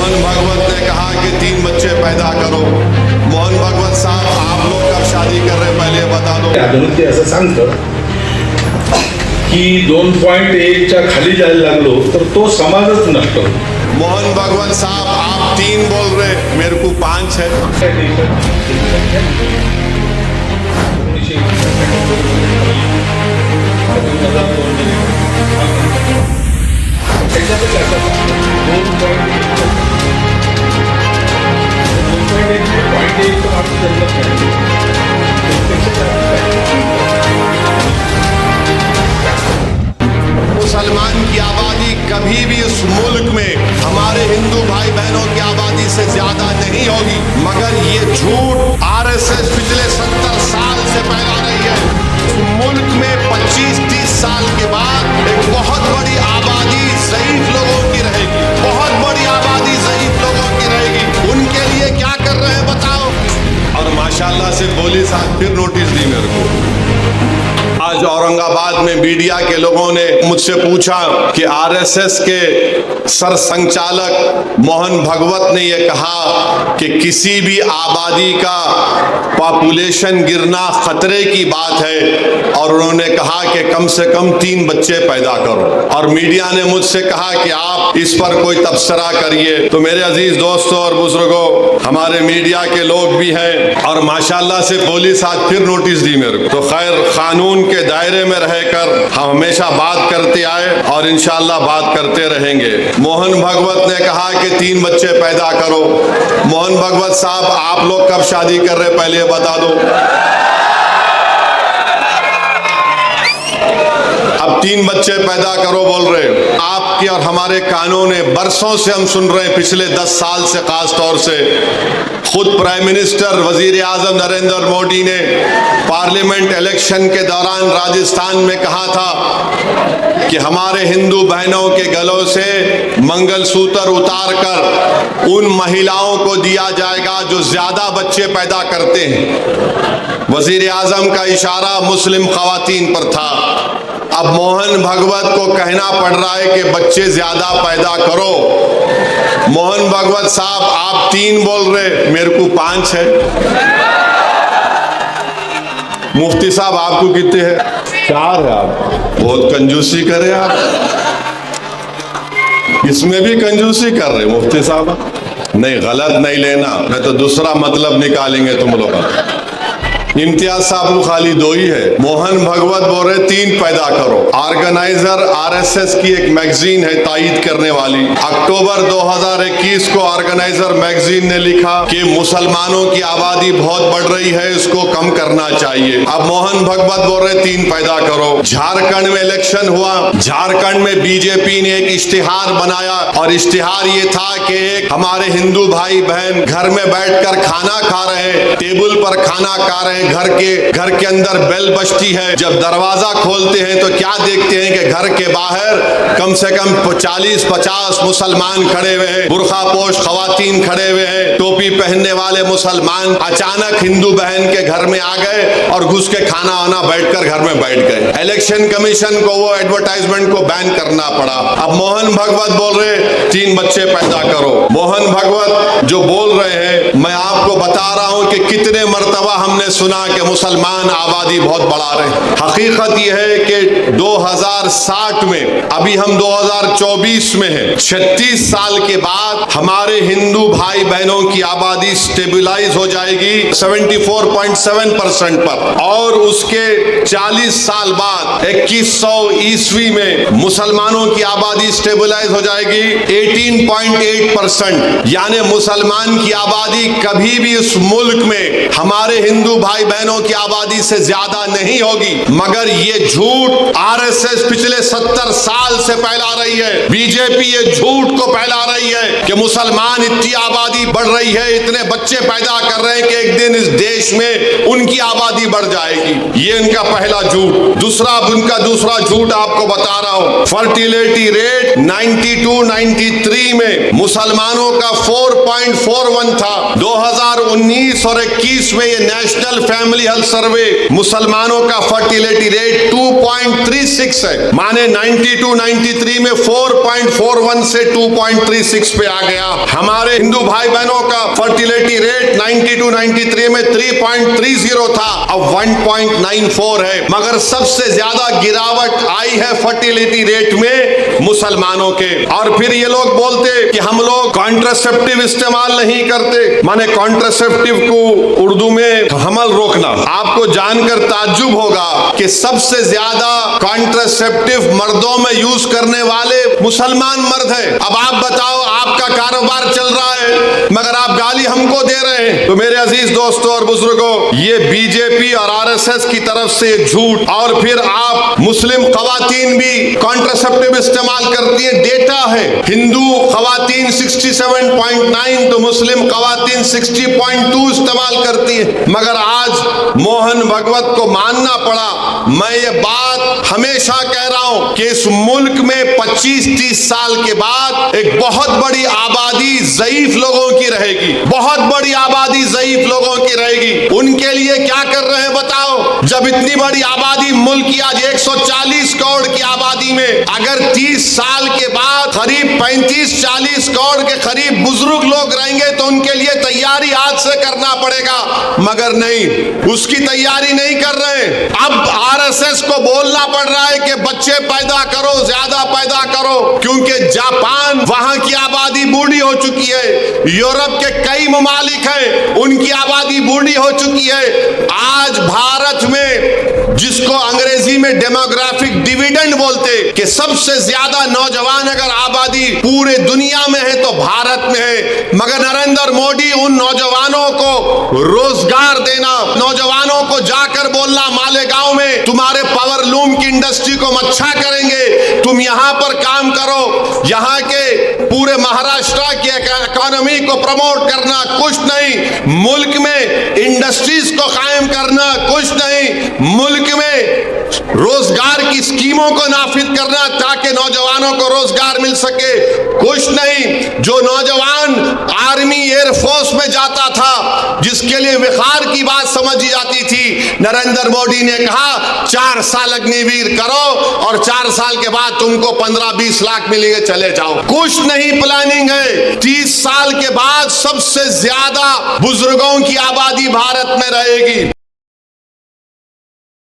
मोहन भगवत ने कहा कि 3 बच्चे पैदा करो। मोहन भगवत साहब, आप लोग कब शादी कर रहे हैं पहले बता दो। आधुनिक असं सांगतं की 2.1च्या खाली जायला लागलो तर तो समाजच नष्ट होतो. मोहन भगवत साहब, आप 3 बोल रहे, मेरे को 5 है। मुसलमान की आबादी कभी भी इस मुल्क में हमारे हिंदू भाई बहनों की आबादी से ज्यादा नहीं होगी, मगर ये झूठ आरएसएस पिछले 70 साल से फैला रही है। इस मुल्क में 25-30 साल के बाद एक बहुत बड़ी आबादी ज़ईफ लोगों की रहेगी, बहुत बड़ी आबादी ज़ईफ लोगों की रहेगी। उनके लिए क्या कर रहे हैं बताओ। और माशाल्लाह से पुलिस आज फिर नोटिस दी मेरे को। आज औरंगाबाद में मीडिया के लोगों ने मुझसे पूछा कि आरएसएस के सरसंघचालक मोहन भगवत ने यह कहा कि किसी भी आबादी का पॉपुलेशन गिरना खतरे की बात है, और उन्होंने कहा कि कम से कम 3 बच्चे पैदा करो। और मीडिया ने मुझसे कहा कि आप इस पर कोई तबसरा करिए। तो मेरे अजीज दोस्तों और बुजुर्गों, हमारे मीडिया के लोग भी हैं, और माशाल्लाह से पुलिस आज फिर नोटिस दी मेरे को। तो खैर, कानून के दायरे में रहकर हम हमेशा बात करते आए और इंशाअल्लाह बात करते रहेंगे। मोहन भगवत ने कहा कि 3 बच्चे पैदा करो। मोहन भगवत साहब, आप लोग कब शादी कर रहे पहले बता दो। अब 3 बच्चे पैदा करो बोल रहे। आपके और हमारे कानून है, बरसों से हम सुन रहे हैं, पिछले 10 साल से खास तौर से। खुद प्राइम मिनिस्टर वजीर आजम नरेंद्र मोदी ने पार्लियामेंट इलेक्शन के दौरान राजस्थान में कहा था कि हमारे हिंदू बहनों के गलों से मंगलसूत्र उतार कर उन महिलाओं को दिया जाएगा जो ज्यादा बच्चे पैदा करते हैं। वजीर आजम का इशारा मुस्लिम खवातीन पर था। अब मोहन भगवत को कहना पड़ रहा है कि बच्चे ज्यादा पैदा करो। मोहन भगवत साहब, आप 3 बोल रहे, मेरे को 5 है। मुफ्ती साहब, आपको कितने हैं? 4 है। आप बहुत कंजूसी करे आप, इसमें भी कंजूसी कर रहे मुफ्ती साहब। नहीं, गलत नहीं लेना, नहीं तो दूसरा मतलब निकालेंगे तुम लोग। इम्तियाज साहब को खाली 2 ही है। मोहन भगवत बोल रहे 3 पैदा करो। ऑर्गेनाइजर आरएसएस की एक मैगजीन है तायीद करने वाली, अक्टूबर 2021 को ऑर्गेनाइजर मैगजीन ने लिखा कि मुसलमानों की आबादी बहुत बढ़ रही है, इसको कम करना चाहिए। अब मोहन भगवत बोल रहे 3 पैदा करो। झारखंड में इलेक्शन हुआ, झारखंड में बीजेपी ने एक इश्तिहार बनाया, और इश्तिहार ये था कि एक हमारे हिंदू भाई बहन घर में बैठकर खाना खा रहे, टेबल पर खाना खा रहे, घर के अंदर बेल बजती है, जब दरवाजा खोलते हैं तो क्या देखते हैं कि घर के बाहर कम से कम 40-50 मुसलमान खड़े हुए हैं, बुर्खा पोश खवातीन खड़े हुए हैं, टोपी पहनने वाले मुसलमान अचानक हिंदू बहन के घर में आ गए और घुस के खाना वाना बैठकर घर में बैठ गए। इलेक्शन कमीशन को वो एडवर्टाइजमेंट को बैन करना पड़ा। अब मोहन भगवत बोल रहे 3 बच्चे पैदा करो। मोहन भगवत जो बोल रहे हैं, मैं आपको बता रहा हूं कि कितने मर्तबा हमने सुना कि मुसलमान आबादी बहुत बढ़ा रहे। हकीकत यह है कि 2060 में, अभी हम 2024 में हैं, 36 साल के बाद हमारे हिंदू भाई बहनों की आबादी स्टेबलाइज हो जाएगी 74.7% पर, और उसके 40 साल बाद 2100 ईस्वी में मुसलमानों की आबादी स्टेबलाइज हो जाएगी 18.8%। यानी मुसलमान की आबादी कभी भी इस मुल्क में हमारे हिंदू भाई बहनों की आबादी से ज्यादा नहीं होगी, मगर ये झूठ आरएसएस पिछले 70 साल से फैला रही है। बीजेपी ये झूठ को फैला रही है कि मुसलमान इतनी आबादी बढ़ रही है, इतने बच्चे पैदा कर रहे हैं कि एक दिन इस देश में उनकी आबादी बढ़ जाएगी। ये इनका पहला झूठ। उनका दूसरा झूठ आपको बता बता रहा हूं, फर्टिलिटी रेट 92-93 में मुसलमानों का 4.41 था। 2019 और 21 में ये नेशनल फैमिली हेल्थ सर्वे मुसलमानों का फर्टिलिटी रेट 2.36 है। माने 92-93 में 4.41 से 2.36 पे आ गया। हमारे हिंदू भाई बहनों का फर्टिलिटी रेट 92-93 में 3.30 था, अब 1.94 है। मगर सबसे ज्यादा गिरावट आई है फर्टिलिटी रेट में मुसलमानों के। और फिर ये लोग बोलते कि हम लोग कॉन्ट्रासेप्टिव इस्तेमाल नहीं करते, माने कॉन्ट्रासेप्टिव को उर्दू में हमल रोकना। आपको जानकर ताज्जुब होगा कि सबसे ज्यादा कॉन्ट्रासेप्टिव मर्दों में यूज करने वाले मुसलमान मर्द हैं। अब आप बताओ, आपका कारोबार चल रहा है मगर आप गाली हमको दे रहे हैं। तो मेरे अजीज दोस्तों और बुजुर्गों, ये बीजेपी और आरएसएस की तरफ से झूठ। और फिर आप मुस्लिम खवातीन भी कॉन्ट्रासेप्टिव इस्तेमाल करती है, डेटा है। हिंदू खवातीन 67.9 तो मुस्लिम खवातीन 60.2 इस्तेमाल करती है। मगर आज मोहन भगवत को मानना पड़ा। मैं ये बात हमेशा कह रहा हूं कि इस मुल्क में 25-30 साल के बाद एक बहुत बड़ी आबादी ज़ईफ लोगों की रहेगी, बहुत बड़ी आबादी ज़ईफ लोगों की रहेगी। उनके लिए क्या कर रहे हैं बताओ? जब इतनी बड़ी आबादी, मुल्क की आज 140 करोड़ की आबादी में अगर 30 साल के बाद करीब 35-40 करोड़ के करीब बुजुर्ग लोग रहेंगे तो उनके लिए तैयारी आज से करना पड़ेगा। मगर नहीं, उसकी तैयारी नहीं कर रहे। अब आरएसएस को बोलना पड़ रहा है कि बच्चे पैदा करो, ज्यादा पैदा करो, क्योंकि जापान, वहां की आबादी बूढ़ी हो चुकी है। यूरोप के कई ममालिक हैं, उनकी आबादी बूढ़ी हो चुकी है। आज भारत में, जिसको अंग्रेजी में डेमोग्राफिक डिविडेंड बोलते, कि सबसे ज्यादा नौजवान अगर आबादी पूरे दुनिया में है तो भारत में है। मगर नरेंद्र मोदी उन नौजवानों को रोजगार देना, नौजवानों को जाकर बोलना मालेगांव में तुम्हारे पावरलूम की इंडस्ट्री को हम अच्छा करेंगे, तुम यहां पर काम करो, यहां के पूरे महाराष्ट्र की इकोनॉमी को प्रमोट करना, कुछ नहीं। मुल्क में इंडस्ट्रीज को कायम करना, कुछ नहीं। मुल्क में रोजगार की स्कीमों को नाफिज करना ताकि नौजवानों को रोजगार मिल सके, कुछ नहीं। जो नौजवान आर्मी एयरफोर्स में जाता था, जिसके लिए विखार की बात समझी जाती थी, नरेंद्र मोदी ने कहा 4 साल अग्निवीर करो और 4 साल के बाद तुमको 15-20 लाख मिलेंगे, चले जाओ। कुछ नहीं प्लानिंग है। 30 साल के बाद सबसे ज्यादा बुजुर्गों की आबादी भारत में रहेगी।